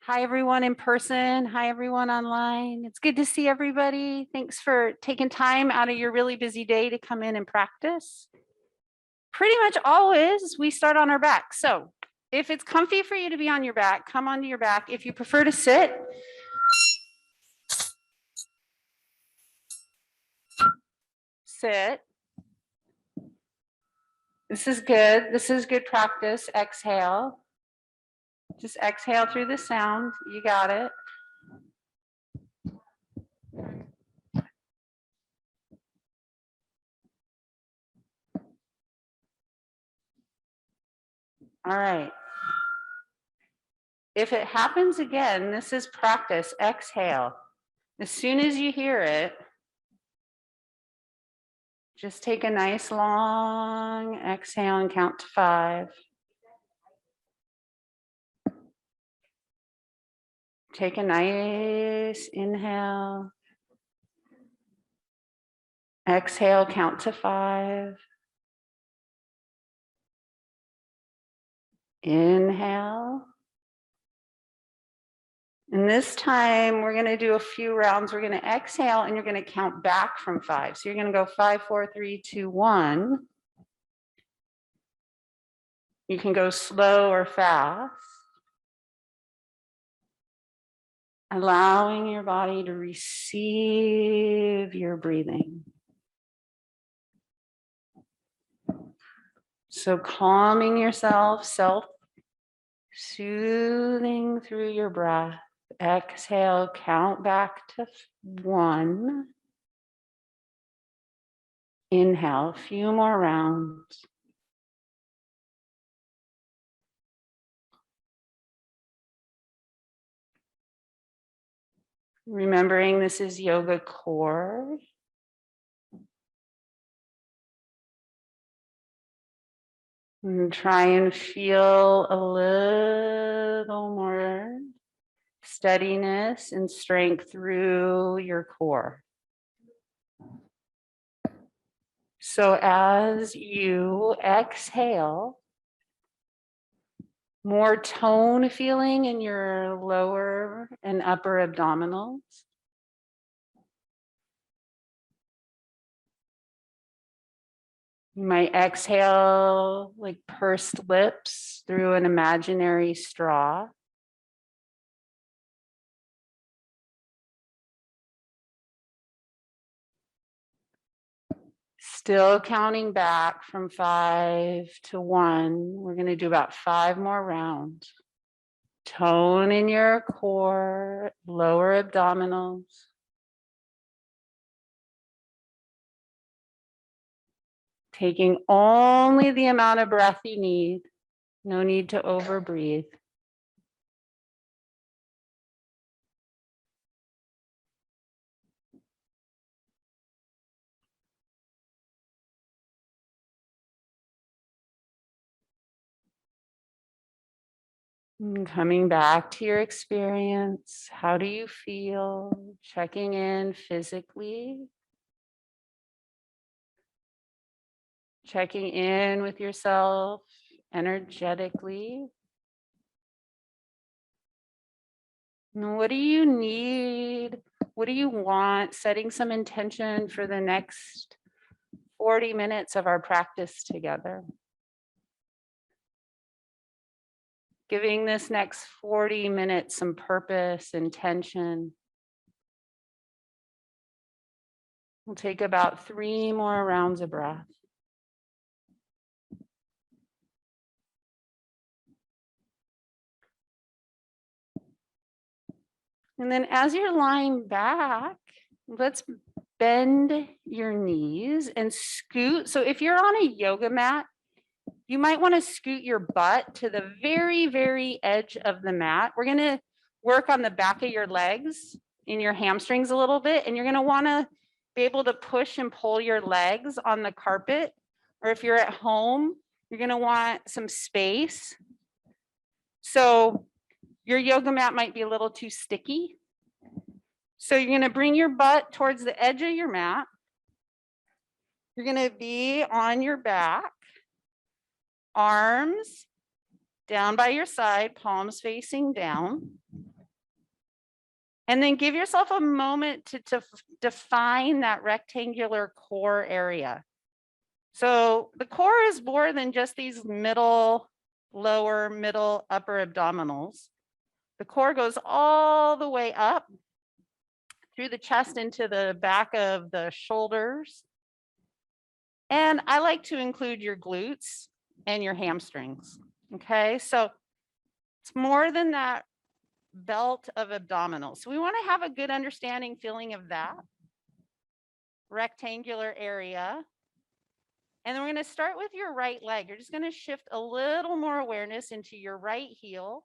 Hi, everyone in person. Hi, everyone online. It's good to see everybody. Thanks for taking time out of your really busy day to come in and practice. Pretty much always we start on our back. So if it's comfy for you to be on your back, come onto your back. If you prefer to sit, sit. This is good. This is good practice. Exhale. Just exhale through the sound. You got it. All right. If it happens again, this is practice. Exhale. As soon as you hear it, just take a nice long exhale and count to 5. Take a nice inhale. Exhale, count to 5. Inhale. And this time we're going to do a few rounds. We're going to exhale and you're going to count back from 5. So you're going to go 5, 4, 3, 2, 1. You can go slow or fast. Allowing your body to receive your breathing. So calming yourself, self-soothing through your breath. Exhale, count back to 1. Inhale, a few more rounds. Remembering this is yoga core. And try and feel a little more steadiness and strength through your core. So as you exhale, more tone feeling in your lower and upper abdominals. You might exhale like pursed lips through an imaginary straw. Still counting back from 5 to 1. We're going to do about 5 more rounds. Tone in your core, lower abdominals. Taking only the amount of breath you need. No need to overbreathe. And coming back to your experience, how do you feel? Checking in physically. Checking in with yourself energetically. And what do you need? What do you want? Setting some intention for the next 40 minutes of our practice together. Giving this next 40 minutes some purpose, intention. We'll take about 3 more rounds of breath. And then as you're lying back, let's bend your knees and scoot. So if you're on a yoga mat, you might want to scoot your butt to the very, very edge of the mat. We're going to work on the back of your legs in your hamstrings a little bit, and you're going to want to be able to push and pull your legs on the carpet. Or if you're at home, you're going to want some space. So your yoga mat might be a little too sticky. So you're going to bring your butt towards the edge of your mat. You're going to be on your back. Arms down by your side, palms facing down. And then give yourself a moment to define that rectangular core area. So the core is more than just these middle, lower, middle, upper abdominals. The core goes all the way up through the chest into the back of the shoulders. And I like to include your glutes and your hamstrings. Okay, so it's more than that belt of abdominals. So we want to have a good understanding, feeling of that rectangular area. And then we're going to start with your right leg. You're just going to shift a little more awareness into your right heel,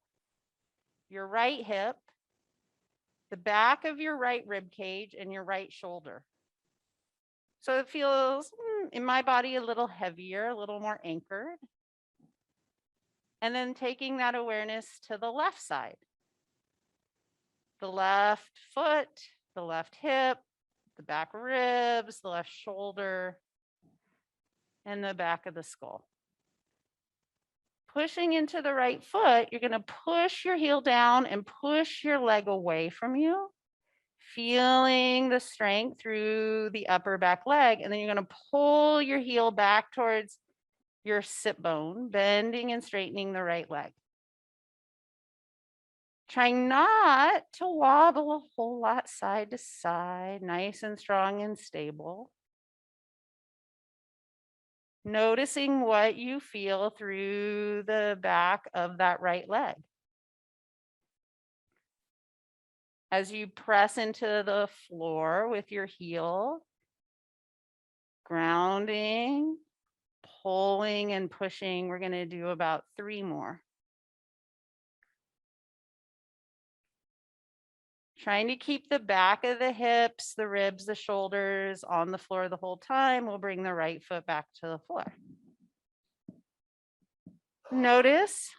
your right hip, the back of your right rib cage, and your right shoulder. So it feels in my body a little heavier, a little more anchored. And then taking that awareness to the left side, the left foot, the left hip, the back ribs, the left shoulder, and the back of the skull. Pushing into the right foot, you're going to push your heel down and push your leg away from you, feeling the strength through the upper back leg. And then you're going to pull your heel back towards your sit bone, bending and straightening the right leg. Trying not to wobble a whole lot side to side, nice and strong and stable. Noticing what you feel through the back of that right leg. As you press into the floor with your heel, grounding, pulling and pushing. We're going to do about 3 more. Trying to keep the back of the hips, the ribs, the shoulders on the floor the whole time. We'll bring the right foot back to the floor. Notice,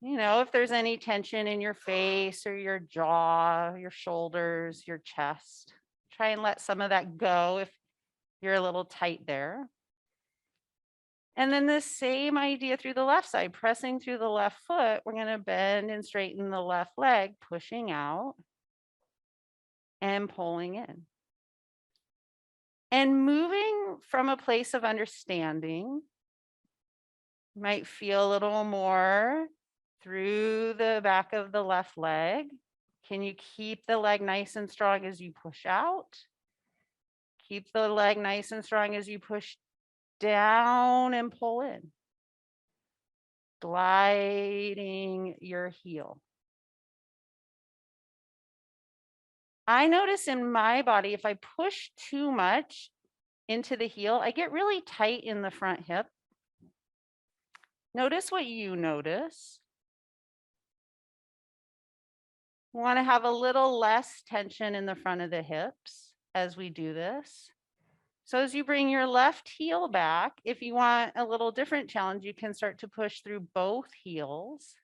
if there's any tension in your face or your jaw, your shoulders, your chest. Try and let some of that go if you're a little tight there. And then the same idea through the left side, pressing through the left foot. We're going to bend and straighten the left leg, pushing out and pulling in. And moving from a place of understanding, you might feel a little more through the back of the left leg. Can you keep the leg nice and strong as you push out? Keep the leg nice and strong as you push down and pull in. Gliding your heel. I notice in my body, if I push too much into the heel, I get really tight in the front hip. Notice what you notice. We want to have a little less tension in the front of the hips as we do this. So as you bring your left heel back, if you want a little different challenge, you can start to push through both heels.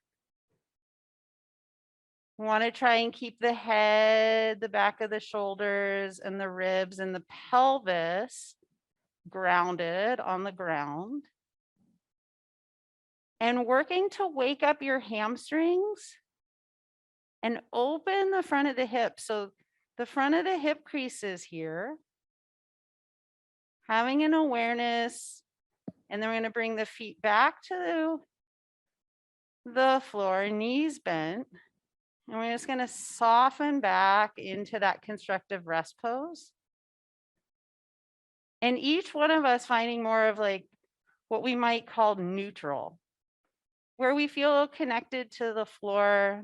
We want to try and keep the head, the back of the shoulders, and the ribs and the pelvis grounded on the ground. And working to wake up your hamstrings and open the front of the hip. So the front of the hip creases here. Having an awareness, and then we're going to bring the feet back to the floor, knees bent. And we're just going to soften back into that constructive rest pose. And each one of us finding more of like what we might call neutral, where we feel connected to the floor,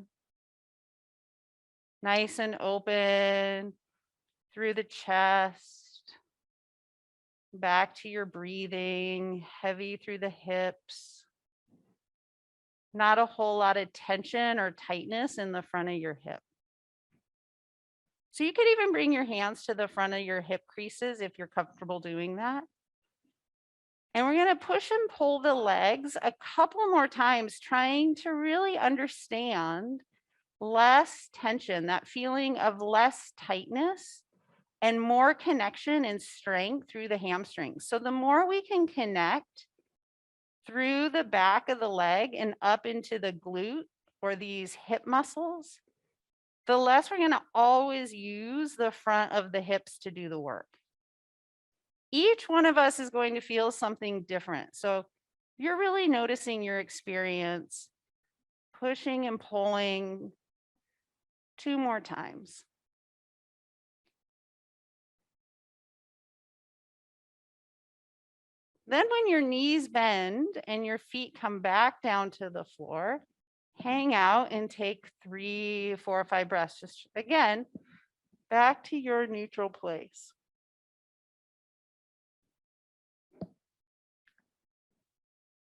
nice and open through the chest, back to your breathing, heavy through the hips. Not a whole lot of tension or tightness in the front of your hip. So you could even bring your hands to the front of your hip creases if you're comfortable doing that. And we're going to push and pull the legs a couple more times, trying to really understand less tension, that feeling of less tightness and more connection and strength through the hamstrings. So the more we can connect through the back of the leg and up into the glute or these hip muscles, the less we're going to always use the front of the hips to do the work. Each one of us is going to feel something different. So you're really noticing your experience, pushing and pulling 2 more times. Then when your knees bend and your feet come back down to the floor, hang out and take 3, 4, 5 breaths. Just again, back to your neutral place.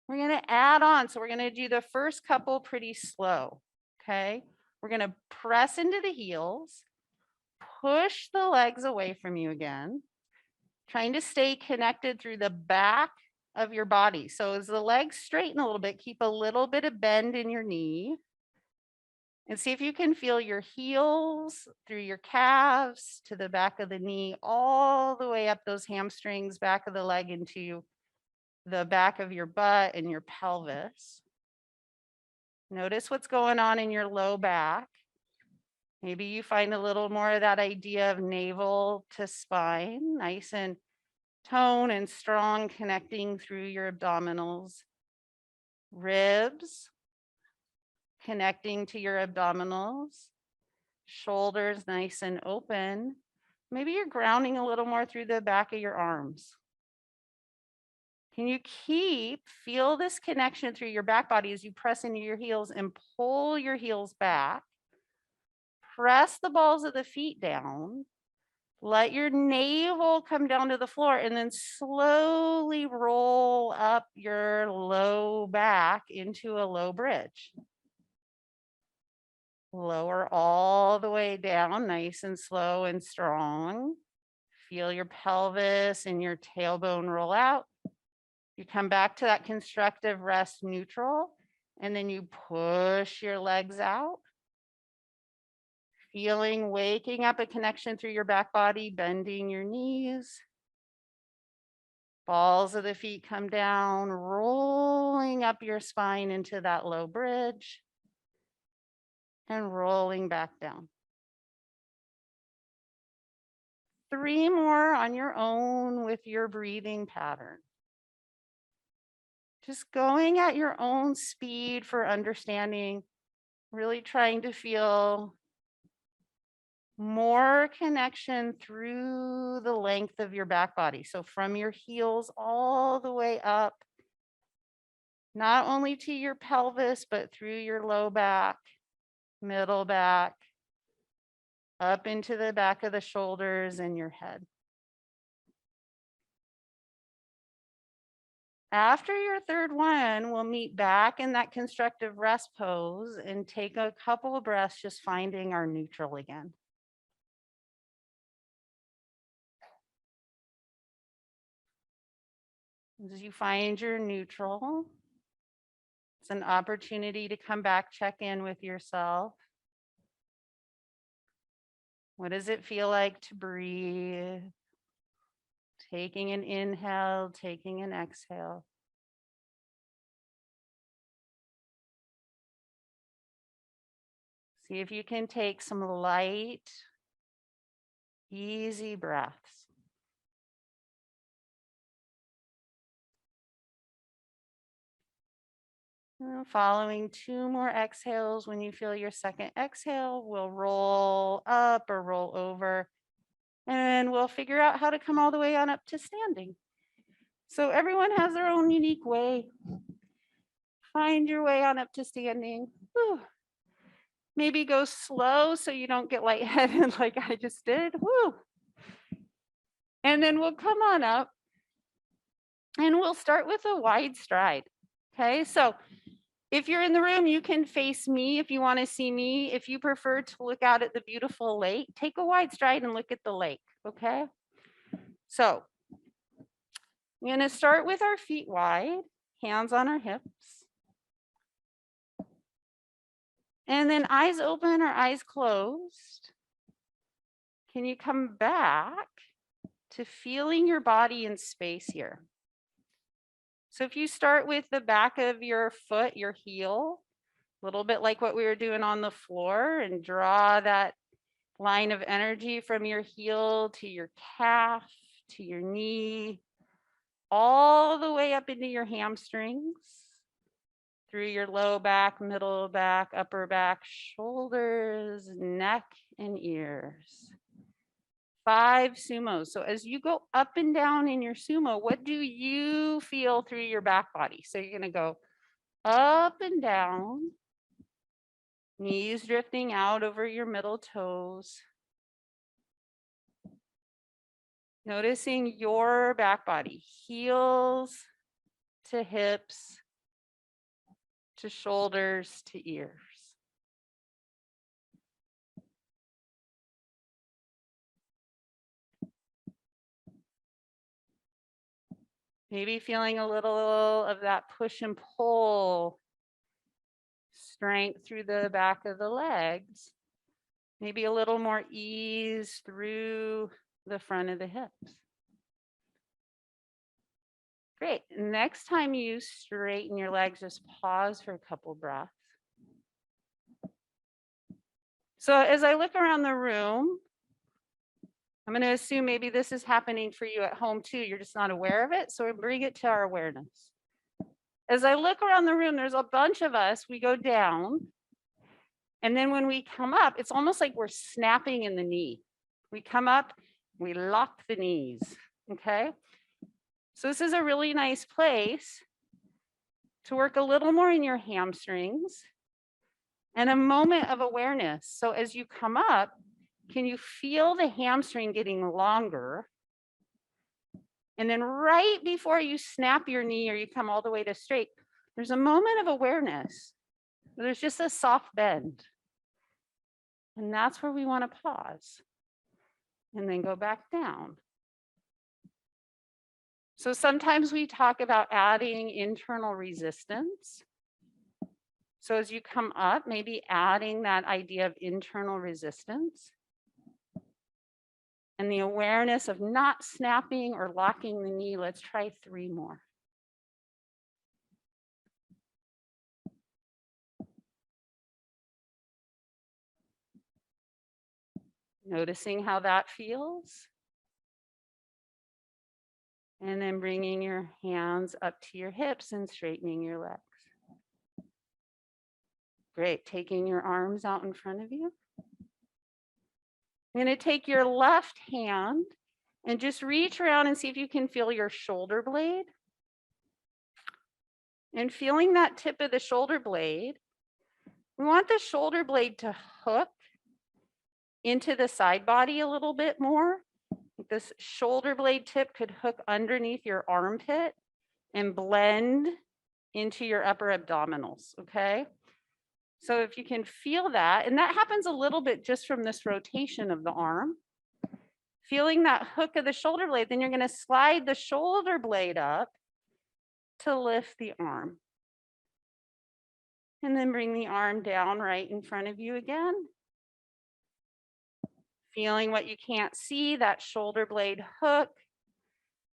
We're going to add on. So we're going to do the first couple pretty slow. Okay. We're going to press into the heels, push the legs away from you again, trying to stay connected through the back of your body. So as the legs straighten a little bit, keep a little bit of bend in your knee. And see if you can feel your heels through your calves to the back of the knee, all the way up those hamstrings, back of the leg into the back of your butt and your pelvis. Notice what's going on in your low back. Maybe you find a little more of that idea of navel to spine, nice and tone and strong, connecting through your abdominals. Ribs, connecting to your abdominals. Shoulders nice and open. Maybe you're grounding a little more through the back of your arms. Can you feel this connection through your back body as you press into your heels and pull your heels back? Press the balls of the feet down. Let your navel come down to the floor and then slowly roll up your low back into a low bridge. Lower all the way down, nice and slow and strong. Feel your pelvis and your tailbone roll out. You come back to that constructive rest neutral, and then you push your legs out. Feeling, waking up a connection through your back body, bending your knees. Balls of the feet come down, rolling up your spine into that low bridge and rolling back down. 3 more on your own with your breathing pattern. Just going at your own speed for understanding, really trying to feel more connection through the length of your back body. So from your heels all the way up, not only to your pelvis, but through your low back, middle back, up into the back of the shoulders and your head. After your third one, we'll meet back in that constructive rest pose and take a couple of breaths, just finding our neutral again. As you find your neutral, it's an opportunity to come back, check in with yourself. What does it feel like to breathe? Taking an inhale, taking an exhale. See if you can take some light, easy breaths. Following 2 more exhales, when you feel your second exhale, we'll roll up or roll over, and we'll figure out how to come all the way on up to standing. So everyone has their own unique way. Find your way on up to standing. Whew. Maybe go slow so you don't get lightheaded like I just did. Woo. And then we'll come on up and we'll start with a wide stride. Okay, so if you're in the room, you can face me if you want to see me. If you prefer to look out at the beautiful lake, take a wide stride and look at the lake, okay? So I'm going to start with our feet wide, hands on our hips. And then eyes open or eyes closed. Can you come back to feeling your body in space here? So if you start with the back of your foot, your heel, A little bit like what we were doing on the floor, and draw that line of energy from your heel to your calf, to your knee, all the way up into your hamstrings, through your low back, middle back, upper back, shoulders, neck, and ears. 5 sumos. So as you go up and down in your sumo, what do you feel through your back body? So you're going to go up and down, knees drifting out over your middle toes. Noticing your back body, heels to hips, to shoulders, to ears. Maybe feeling a little of that push and pull strength through the back of the legs. Maybe a little more ease through the front of the hips. Great. Next time you straighten your legs, just pause for a couple breaths. So as I look around the room, I'm going to assume maybe this is happening for you at home too. You're just not aware of it. So we bring it to our awareness. As I look around the room, there's a bunch of us. We go down. And then when we come up, it's almost like we're snapping in the knee. We come up, we lock the knees. Okay. So this is a really nice place to work a little more in your hamstrings and a moment of awareness. So as you come up, can you feel the hamstring getting longer? And then right before you snap your knee or you come all the way to straight, there's a moment of awareness. There's just a soft bend. And that's where we want to pause and then go back down. So sometimes we talk about adding internal resistance. So as you come up, maybe adding that idea of internal resistance and the awareness of not snapping or locking the knee. Let's try 3 more. Noticing how that feels. And then bringing your hands up to your hips and straightening your legs. Great, taking your arms out in front of you. You're going to take your left hand and just reach around and see if you can feel your shoulder blade. And feeling that tip of the shoulder blade, we want the shoulder blade to hook into the side body a little bit more. This shoulder blade tip could hook underneath your armpit and blend into your upper abdominals, okay? So if you can feel that, and that happens a little bit just from this rotation of the arm, feeling that hook of the shoulder blade, then you're going to slide the shoulder blade up to lift the arm. And then bring the arm down right in front of you again. Feeling what you can't see, that shoulder blade hook,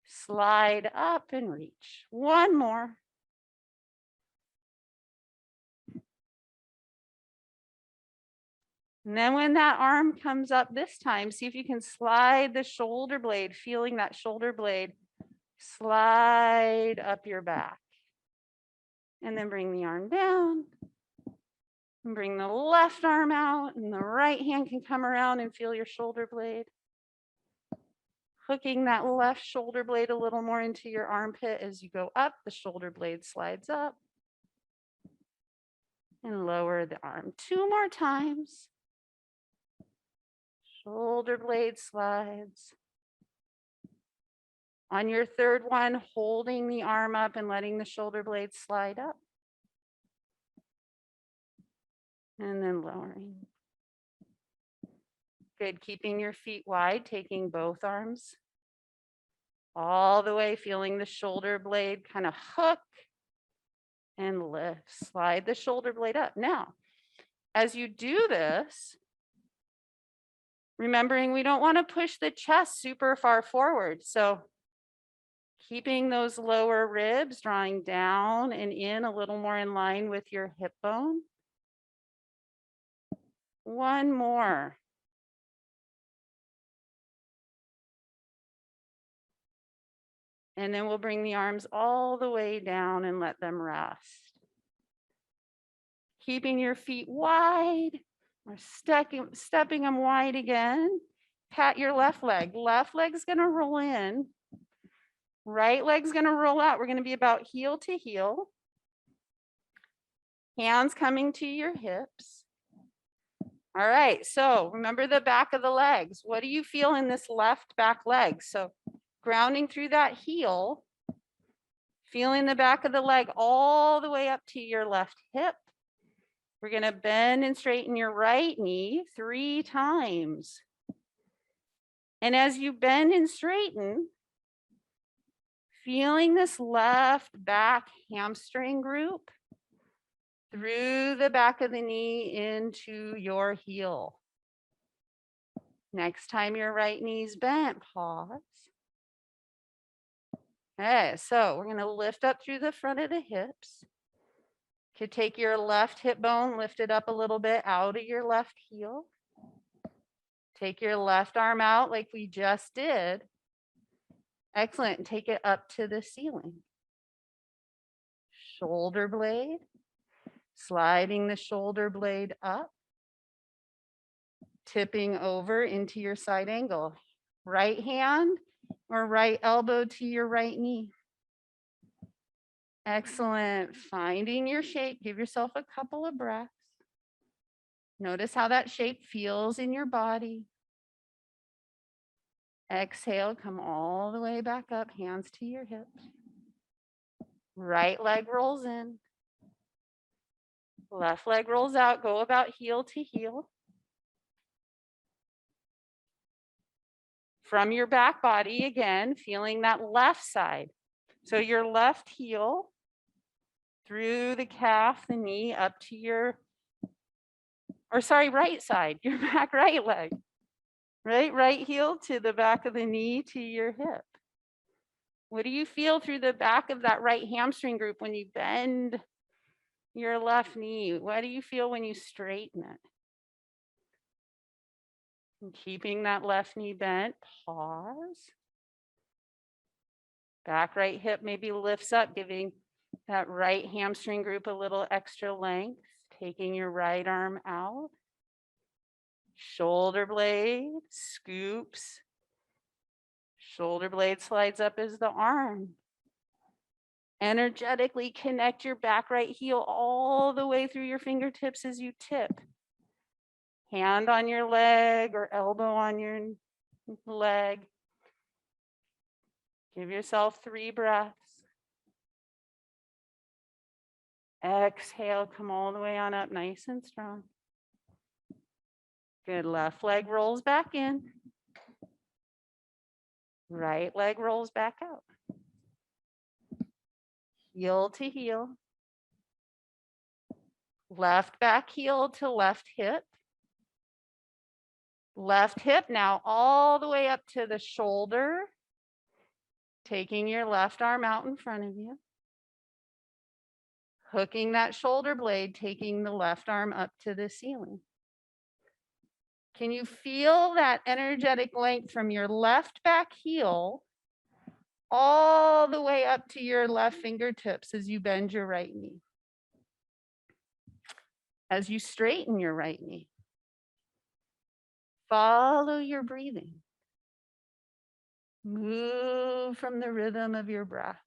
slide up and reach. 1 more. And then when that arm comes up this time, see if you can slide the shoulder blade, feeling that shoulder blade slide up your back. And then bring the arm down. And bring the left arm out, and the right hand can come around and feel your shoulder blade. Hooking that left shoulder blade a little more into your armpit as you go up, the shoulder blade slides up. And lower the arm 2 more times. Shoulder blade slides. On your 3rd one, holding the arm up and letting the shoulder blade slide up. And then lowering. Good, keeping your feet wide, taking both arms all the way, feeling the shoulder blade kind of hook and lift. Slide the shoulder blade up. Now, as you do this, remembering we don't want to push the chest super far forward. So keeping those lower ribs, drawing down and in a little more in line with your hip bone. One more. And then we'll bring the arms all the way down and let them rest. Keeping your feet wide or stepping them wide again. Pat your left leg. Left leg's gonna roll in. Right leg's gonna roll out. We're gonna be about heel to heel. Hands coming to your hips. All right, so remember the back of the legs. What do you feel in this left back leg? So grounding through that heel, feeling the back of the leg all the way up to your left hip. We're gonna bend and straighten your right knee 3 times. And as you bend and straighten, feeling this left back hamstring group through the back of the knee into your heel. Next time your right knee's bent, pause. Okay, so we're gonna lift up through the front of the hips. Could take your left hip bone, lift it up a little bit out of your left heel. Take your left arm out like we just did. Excellent, and take it up to the ceiling. Shoulder blade, sliding the shoulder blade up. Tipping over into your side angle. Right hand or right elbow to your right knee. Excellent. Finding your shape. Give yourself a couple of breaths. Notice how that shape feels in your body. Exhale, come all the way back up, hands to your hips. Right leg rolls in. Left leg rolls out. Go about heel to heel. From your back body, again, feeling that left side. So your left heel through the calf, the knee, up to your, right side, your back right leg. Right heel to the back of the knee to your hip. What do you feel through the back of that right hamstring group when you bend your left knee? What do you feel when you straighten it? And keeping that left knee bent, pause. Back right hip maybe lifts up, giving that right hamstring group a little extra length, taking your right arm out. Shoulder blade scoops. Shoulder blade slides up as the arm. Energetically connect your back right heel all the way through your fingertips as you tip. Hand on your leg or elbow on your leg. Give yourself 3 breaths. Exhale, come all the way on up, nice and strong. Good, left leg rolls back in. Right leg rolls back out. Heel to heel. Left back heel to left hip. Left hip now all the way up to the shoulder. Taking your left arm out in front of you. Hooking that shoulder blade, taking the left arm up to the ceiling. Can you feel that energetic length from your left back heel all the way up to your left fingertips as you bend your right knee? As you straighten your right knee. Follow your breathing. Move from the rhythm of your breath.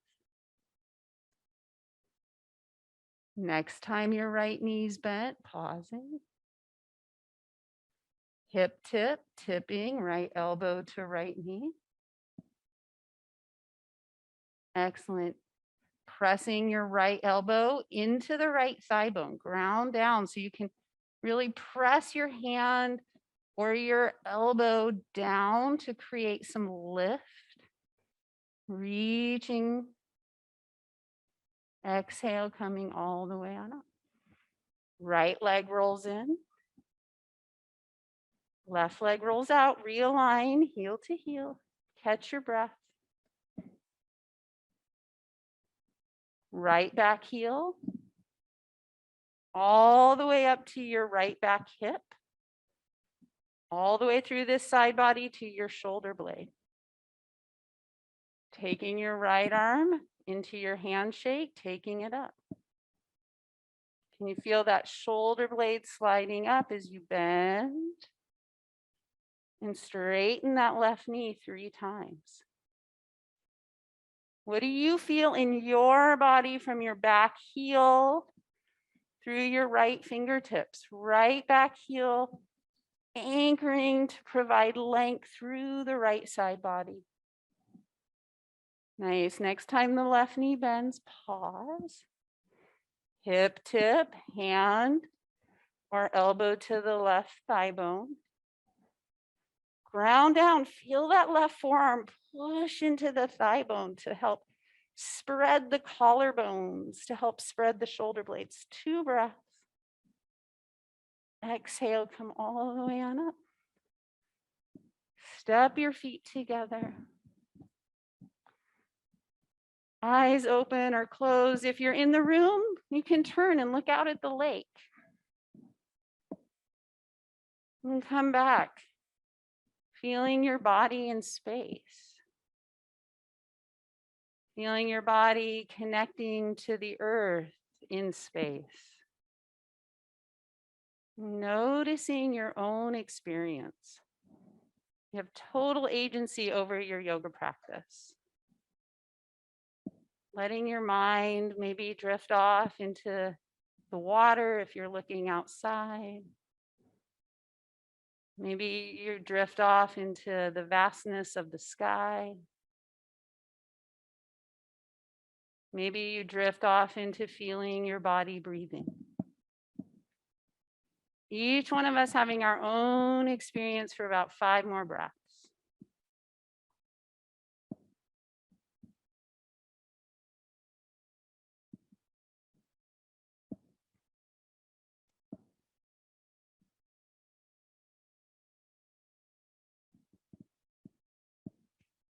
Next time your right knee's bent, pausing. Hip tip, tipping, right elbow to right knee. Excellent. Pressing your right elbow into the right thigh bone, ground down so you can really press your hand or your elbow down to create some lift. Reaching. Exhale, coming all the way on up. Right leg rolls in. Left leg rolls out, realign, heel to heel. Catch your breath. Right back heel. All the way up to your right back hip. all the way through this side body to your shoulder blade. Taking your right arm into your handshake, taking it up. Can you feel that shoulder blade sliding up as you bend? And straighten that left knee 3 times. What do you feel in your body from your back heel through your right fingertips? Right back heel anchoring to provide length through the right side body. Nice. Next time the left knee bends, pause. Hip tip, hand or elbow to the left thigh bone. Ground down, feel that left forearm push into the thigh bone to help spread the collarbones, to help spread the shoulder blades. 2 breaths. Exhale, come all the way on up. Step your feet together. Eyes open or closed. If you're in the room, you can turn and look out at the lake. And come back, feeling your body in space. Feeling your body connecting to the earth in space. Noticing your own experience. You have total agency over your yoga practice. Letting your mind maybe drift off into the water if you're looking outside. Maybe you drift off into the vastness of the sky. Maybe you drift off into feeling your body breathing. Each one of us having our own experience for about 5 more breaths.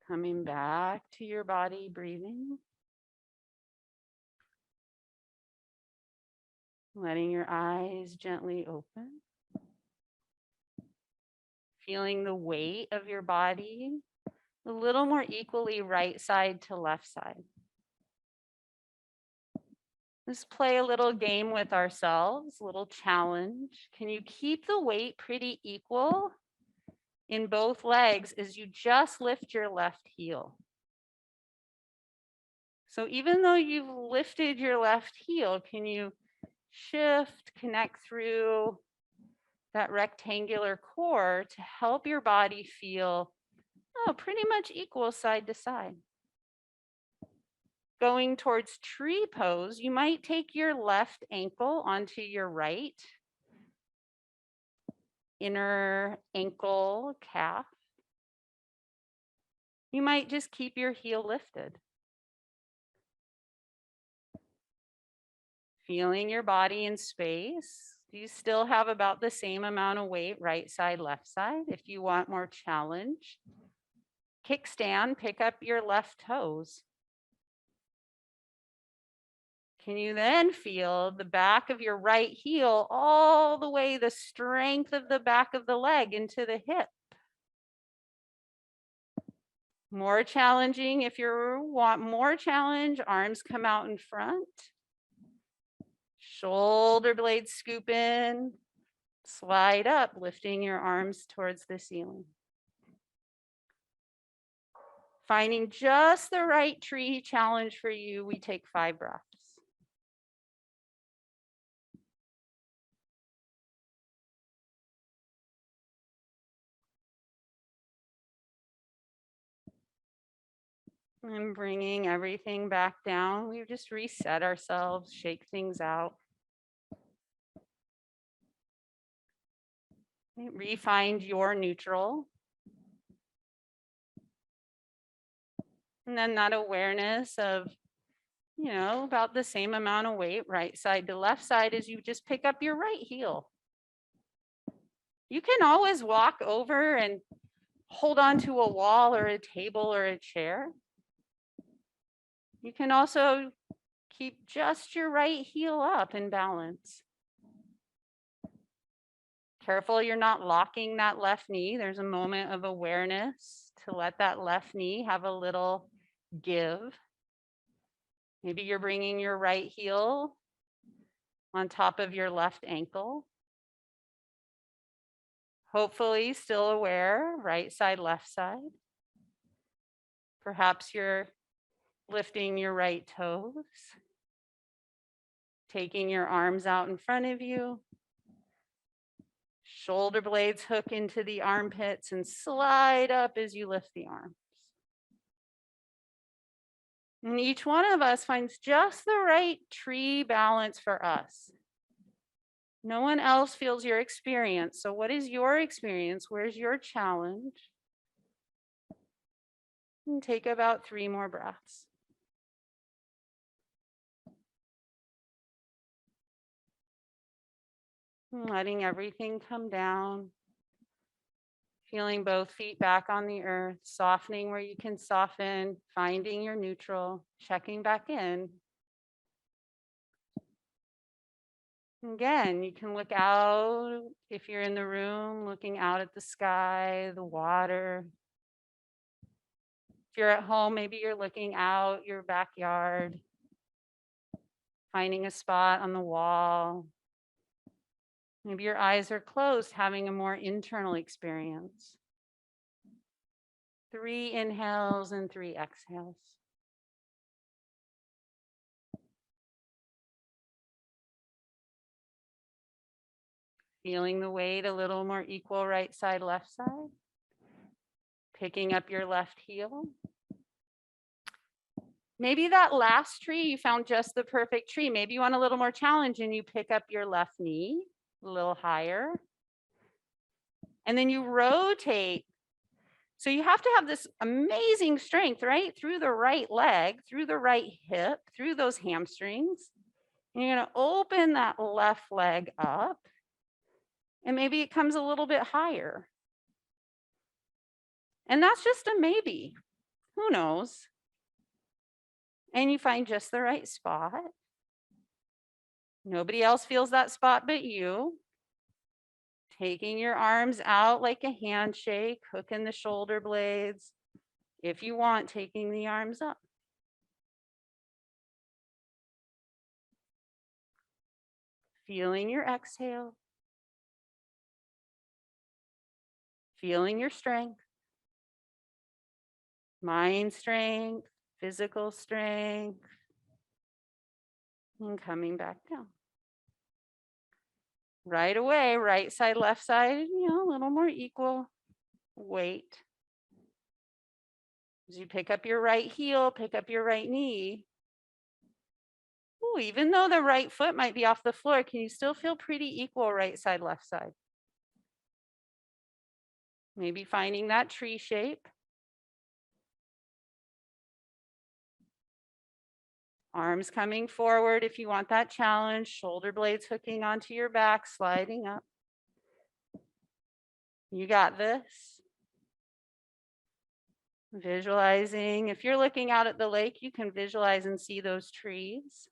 Coming back to your body, breathing. Letting your eyes gently open. Feeling the weight of your body a little more equally right side to left side. Let's play a little game with ourselves, a little challenge. Can you keep the weight pretty equal in both legs as you just lift your left heel? So even though you've lifted your left heel, can you shift, connect through that rectangular core to help your body feel pretty much equal side to side? Going towards tree pose, you might take your left ankle onto your right inner ankle calf. You might just keep your heel lifted. Feeling your body in space. You still have about the same amount of weight, right side, left side. If you want more challenge, kickstand, pick up your left toes. Can you then feel the back of your right heel all the way, the strength of the back of the leg into the hip? More challenging, if you want more challenge, arms come out in front. Shoulder blades scoop in, slide up, lifting your arms towards the ceiling. Finding just the right tree challenge for you, we take 5 breaths. And bringing everything back down, we just reset ourselves, shake things out. Refind your neutral. And then that awareness of, about the same amount of weight, right side to left side, as you just pick up your right heel. You can always walk over and hold on to a wall or a table or a chair. You can also keep just your right heel up in balance. Careful you're not locking that left knee. There's a moment of awareness to let that left knee have a little give. Maybe you're bringing your right heel on top of your left ankle. Hopefully still aware, right side, left side. Perhaps you're lifting your right toes, taking your arms out in front of you. Shoulder blades hook into the armpits and slide up as you lift the arms. And each one of us finds just the right tree balance for us. No one else feels your experience. So what is your experience? Where's your challenge? And take about 3 more breaths. And letting everything come down. Feeling both feet back on the earth, softening where you can soften, finding your neutral, checking back in. Again, you can look out if you're in the room, looking out at the sky, the water. If you're at home, maybe you're looking out your backyard, finding a spot on the wall. Maybe your eyes are closed, having a more internal experience. 3 inhales and 3 exhales. Feeling the weight a little more equal, right side, left side. Picking up your left heel. Maybe that last tree, you found just the perfect tree. Maybe you want a little more challenge and you pick up your left knee a little higher. And then you rotate. So you have to have this amazing strength, right? Through the right leg, through the right hip, through those hamstrings. And you're going to open that left leg up. And maybe it comes a little bit higher. And that's just a maybe. Who knows? And you find just the right spot. Nobody else feels that spot but you. Taking your arms out like a handshake, hooking the shoulder blades. If you want, taking the arms up. Feeling your exhale. Feeling your strength. Mind strength, physical strength. And coming back down. Right away, right side, left side, a little more equal weight. As you pick up your right heel, pick up your right knee. Ooh, even though the right foot might be off the floor, can you still feel pretty equal right side, left side? Maybe finding that tree shape. Arms coming forward if you want that challenge. Shoulder blades hooking onto your back, sliding up. You got this. Visualizing. If you're looking out at the lake, you can visualize and see those trees.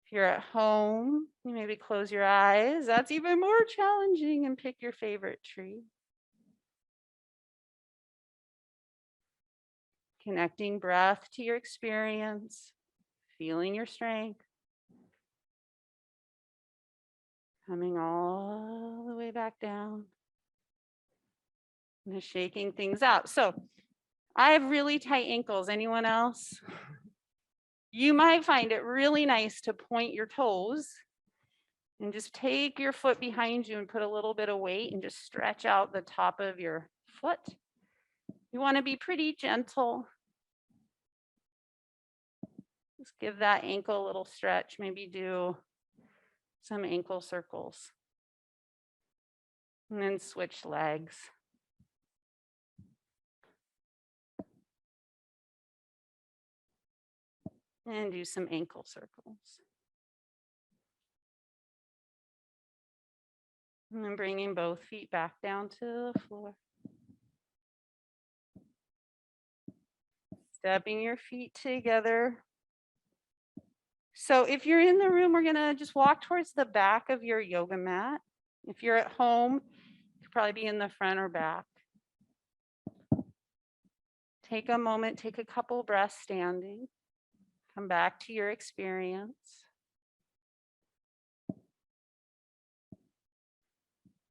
If you're at home, you maybe close your eyes. That's even more challenging, and pick your favorite tree. Connecting breath to your experience, feeling your strength. Coming all the way back down. And shaking things out. So I have really tight ankles. Anyone else? You might find it really nice to point your toes and just take your foot behind you and put a little bit of weight and just stretch out the top of your foot. You want to be pretty gentle. Just give that ankle a little stretch. Maybe do some ankle circles. And then switch legs. And do some ankle circles. And then bringing both feet back down to the floor. Stepping your feet together. So if you're in the room, we're going to just walk towards the back of your yoga mat. If you're at home, you could probably be in the front or back. Take a moment, take a couple breaths standing. Come back to your experience.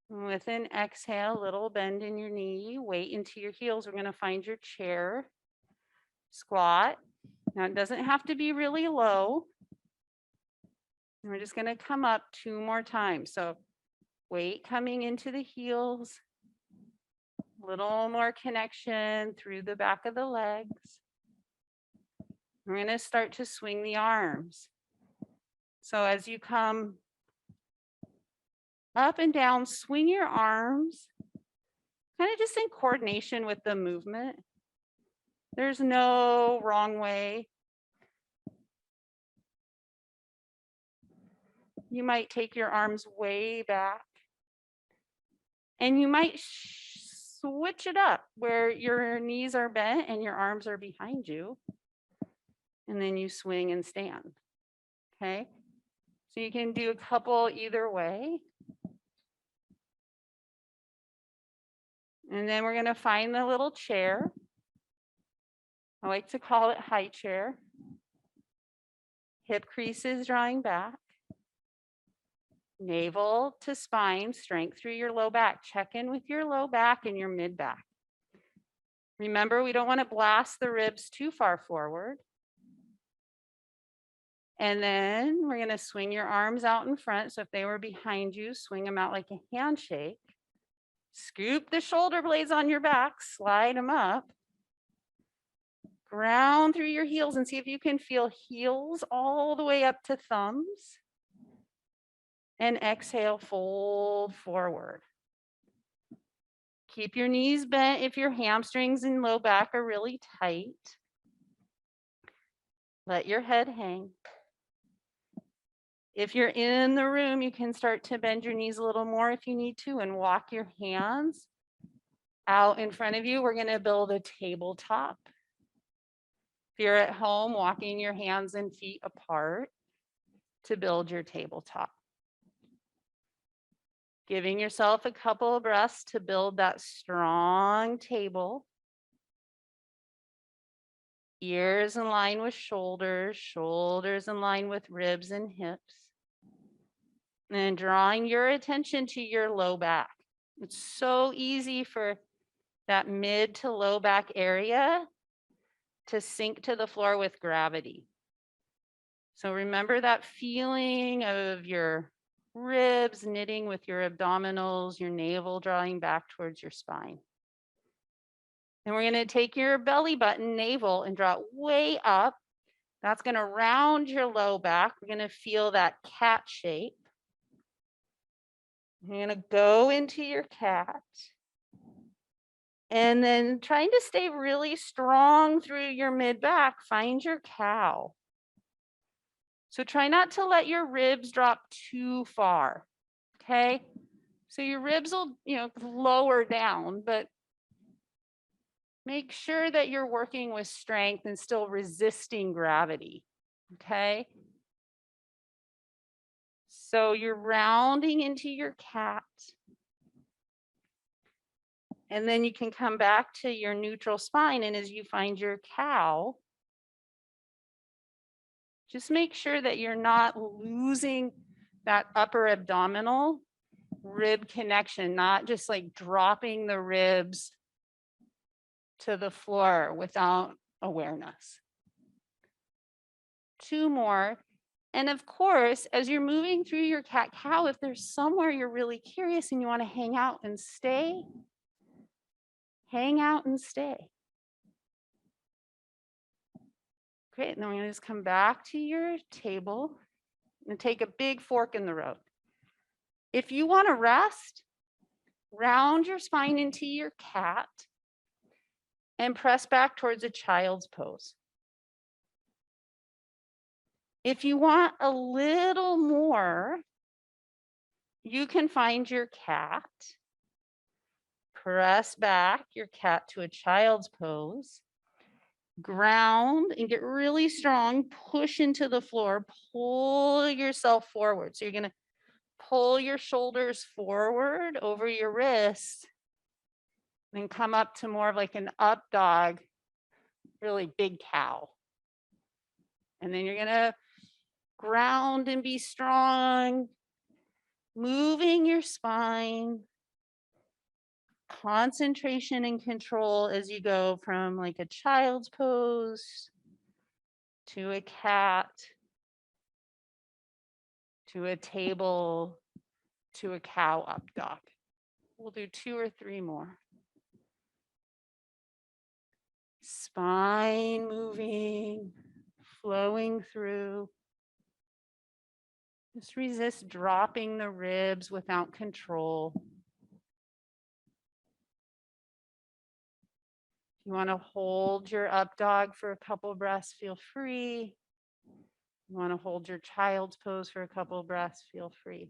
And with an exhale, little bend in your knee, weight into your heels. We're going to find your chair. Squat. Now it doesn't have to be really low. And we're just going to come up 2 more times. So weight coming into the heels. Little more connection through the back of the legs. We're going to start to swing the arms. So as you come up and down, swing your arms, kind of just in coordination with the movement. There's no wrong way. You might take your arms way back. And you might switch it up where your knees are bent and your arms are behind you. And then you swing and stand. Okay? So you can do a couple either way. And then we're going to find the little chair. I like to call it high chair. Hip creases drawing back. Navel to spine, strength through your low back. Check in with your low back and your mid back. Remember, we don't want to blast the ribs too far forward. And then we're going to swing your arms out in front. So if they were behind you, swing them out like a handshake. Scoop the shoulder blades on your back, slide them up. Ground through your heels and see if you can feel heels all the way up to thumbs. And exhale, fold forward. Keep your knees bent if your hamstrings and low back are really tight. Let your head hang. If you're in the room, you can start to bend your knees a little more if you need to and walk your hands out in front of you. We're going to build a tabletop. If you're at home, walking your hands and feet apart to build your tabletop. Giving yourself a couple of breaths to build that strong table. Ears in line with shoulders, shoulders in line with ribs and hips. And drawing your attention to your low back. It's so easy for that mid to low back area to sink to the floor with gravity. So remember that feeling of your ribs knitting with your abdominals, your navel drawing back towards your spine. And we're going to take your belly button, navel, and draw it way up. That's going to round your low back. We're going to feel that cat shape. You're going to go into your cat. And then trying to stay really strong through your mid back, find your cow. So try not to let your ribs drop too far, okay? So your ribs will, lower down, but make sure that you're working with strength and still resisting gravity, okay? So you're rounding into your cat. And then you can come back to your neutral spine. And as you find your cow, just make sure that you're not losing that upper abdominal rib connection, not just like dropping the ribs to the floor without awareness. 2 more. And of course, as you're moving through your cat-cow, if there's somewhere you're really curious and you want to hang out and stay, hang out and stay. Great, and then we're going to just come back to your table and take a big fork in the road. If you want to rest, round your spine into your cat and press back towards a child's pose. If you want a little more, you can find your cat, press back your cat to a child's pose, ground and get really strong, push into the floor, pull yourself forward. So you're going to pull your shoulders forward over your wrist, then come up to more of like an up dog, really big cow. And then you're gonna ground and be strong, moving your spine, concentration and control as you go from like a child's pose to a cat, to a table, to a cow up dog. We'll do 2 or 3 more. Spine moving, flowing through. Just resist dropping the ribs without control. If you want to hold your up dog for a couple breaths, feel free. You want to hold your child's pose for a couple breaths, feel free.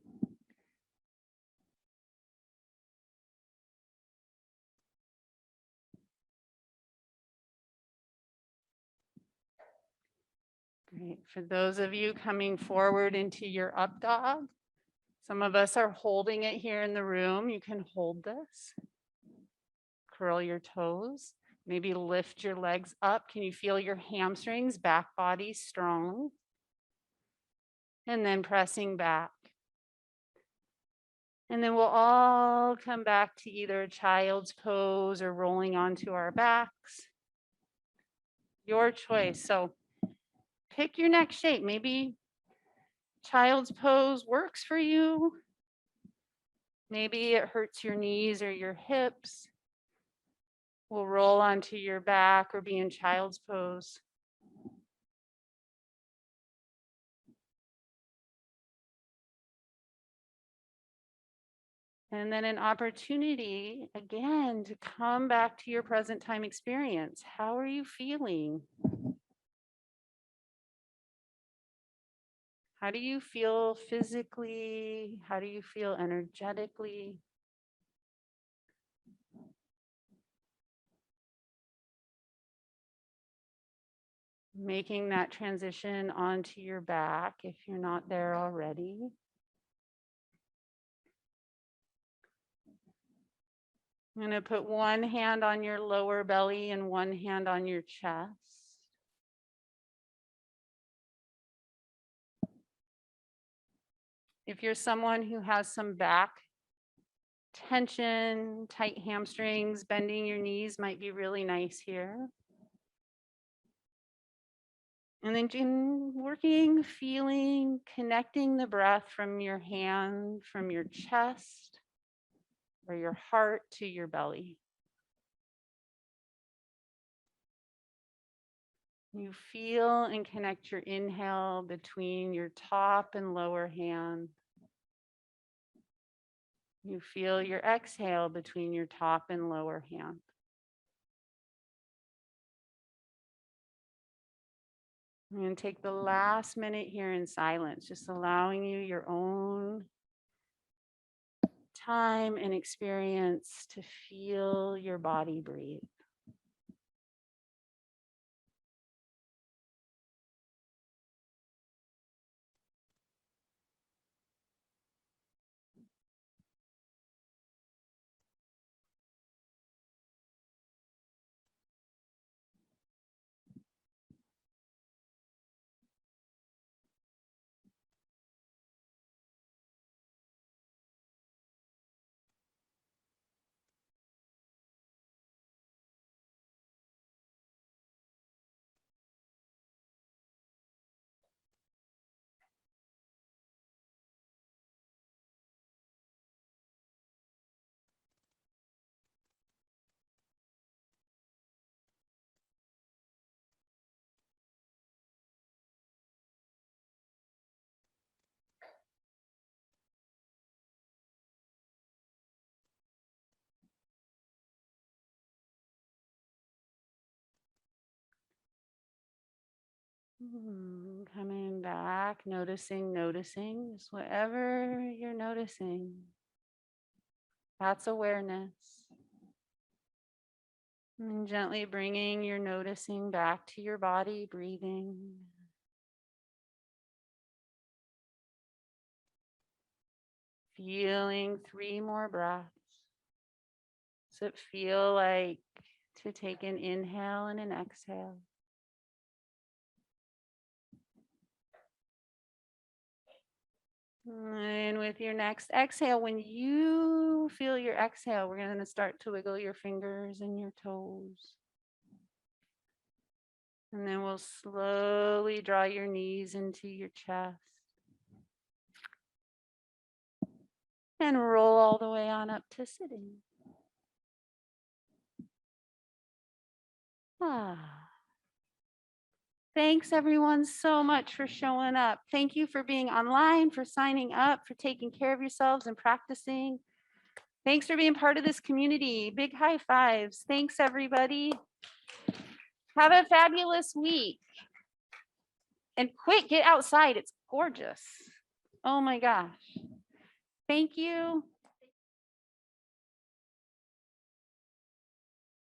Great. For those of you coming forward into your up dog, some of us are holding it here in the room. You can hold this. Curl your toes. Maybe lift your legs up. Can you feel your hamstrings, back body strong? And then pressing back. And then we'll all come back to either a child's pose or rolling onto our backs. Your choice. So pick your next shape. Maybe child's pose works for you. Maybe it hurts your knees or your hips. We'll roll onto your back or be in child's pose. And then an opportunity, again, to come back to your present time experience. How are you feeling? How do you feel physically? How do you feel energetically? Making that transition onto your back if you're not there already. I'm going to put one hand on your lower belly and one hand on your chest. If you're someone who has some back tension, tight hamstrings, bending your knees might be really nice here. And then working, feeling, connecting the breath from your hand, from your chest, or your heart to your belly. You feel and connect your inhale between your top and lower hand. You feel your exhale between your top and lower hand. I'm going to take the last minute here in silence, just allowing you your own time and experience to feel your body breathe. Coming back, noticing, just whatever you're noticing. That's awareness. And gently bringing your noticing back to your body, breathing. Feeling 3 more breaths. Does it feel like to take an inhale and an exhale? And with your next exhale, when you feel your exhale, we're going to start to wiggle your fingers and your toes. And then we'll slowly draw your knees into your chest. And roll all the way on up to sitting. Thanks everyone so much for showing up. Thank you for being online, for signing up, for taking care of yourselves and practicing. Thanks for being part of this community. Big high fives. Thanks everybody. Have a fabulous week. And quick, get outside. It's gorgeous. Oh my gosh. Thank you.